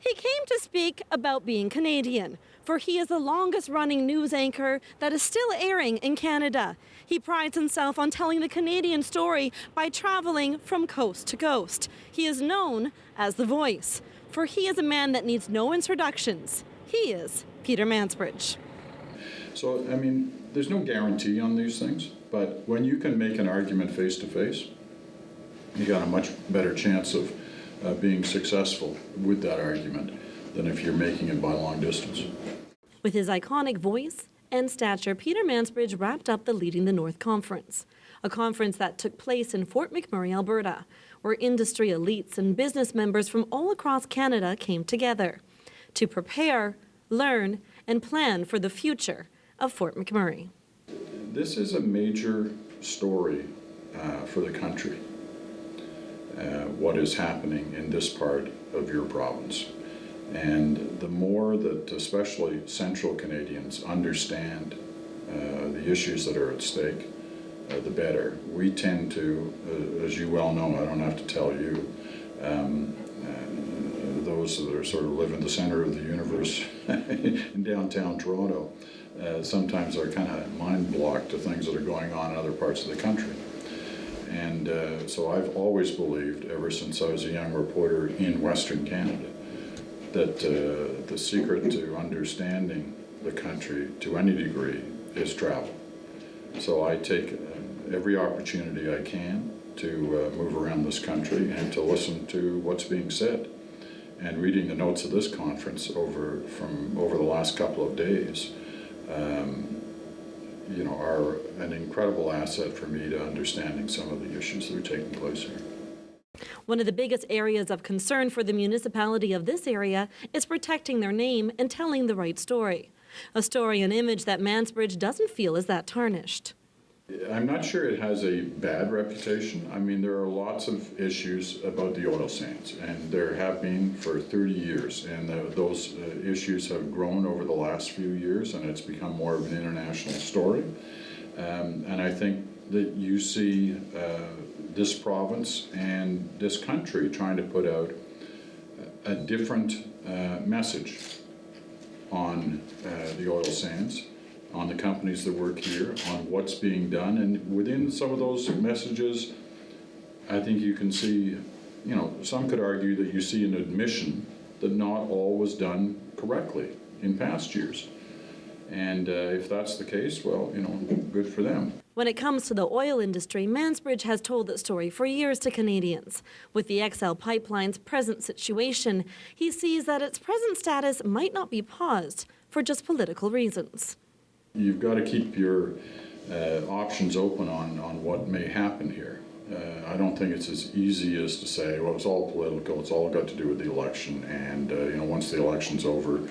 He came to speak about being Canadian, for he is the longest-running news anchor that is still airing in Canada. He prides himself on telling the Canadian story by traveling from coast to coast. He is known as The Voice, for he is a man that needs no introductions. He is Peter Mansbridge. So, I mean, there's no guarantee on these things, but when you can make an argument face-to-face, you got a much better chance of being successful with that argument than if you're making it by long distance. With his iconic voice and stature, Peter Mansbridge wrapped up the Leading the North conference, a conference that took place in Fort McMurray, Alberta, where industry elites and business members from all across Canada came together to prepare, learn, and plan for the future of Fort McMurray. This is a major story for the country, what is happening in this part of your province. And the more that especially Central Canadians understand the issues that are at stake, the better. We tend to, as you well know, I don't have to tell you, those that are sort of live in the center of the universe in downtown Toronto, sometimes are kind of mind blocked to things that are going on in other parts of the country. And so I've always believed, ever since I was a young reporter in Western Canada, that the secret to understanding the country to any degree is travel. So I take every opportunity I can to move around this country and to listen to what's being said. And reading the notes of this conference over the last couple of days, are an incredible asset for me to understanding some of the issues that are taking place here. One of the biggest areas of concern for the municipality of this area is protecting their name and telling the right story. A story and image that Mansbridge doesn't feel is that tarnished. I'm not sure it has a bad reputation. I mean, there are lots of issues about the oil sands, and there have been for 30 years, and those issues have grown over the last few years, and it's become more of an international story. And I think that you see this province and this country trying to put out a different message on the oil sands, on the companies that work here, on what's being done. And within some of those messages, I think you can see, some could argue that you see an admission that not all was done correctly in past years. And if that's the case, well, good for them. When it comes to the oil industry, Mansbridge has told that story for years to Canadians. With the XL Pipeline's present situation, he sees that its present status might not be paused for just political reasons. You've got to keep your options open on what may happen here. I don't think it's as easy as to say, well, it's all political, it's all got to do with the election, and once the election's over,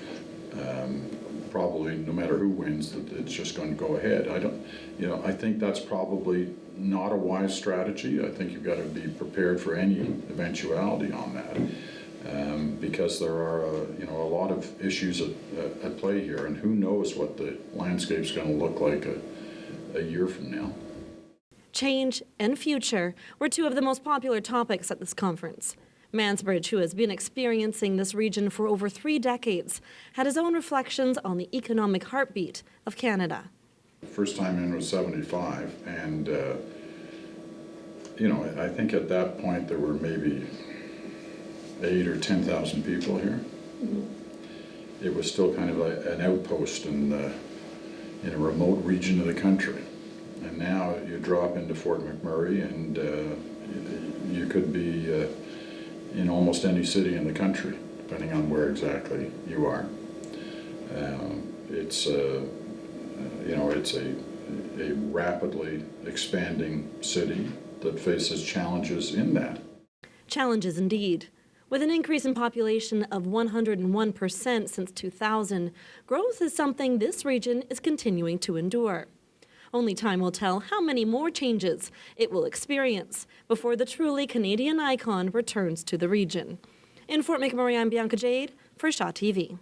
probably no matter who wins, that it's just going to go ahead. I think that's probably not a wise strategy. I think you've got to be prepared for any eventuality on that, because there are a lot of issues at play here, and who knows what the landscape's going to look like a year from now. Change and future were two of the most popular topics at this conference. Mansbridge, who has been experiencing this region for over 3 decades, had his own reflections on the economic heartbeat of Canada. The first time in was 75, and I think at that point there were maybe 8,000 or 10,000 people here. Mm-hmm. It was still kind of an outpost in a remote region of the country. And now you drop into Fort McMurray, and you could be in almost any city in the country, depending on where exactly you are. It's a rapidly expanding city that faces challenges in that. Challenges indeed. With an increase in population of 101% since 2000, growth is something this region is continuing to endure. Only time will tell how many more changes it will experience before the truly Canadian icon returns to the region. In Fort McMurray, I'm Bianca Jade for Shaw TV.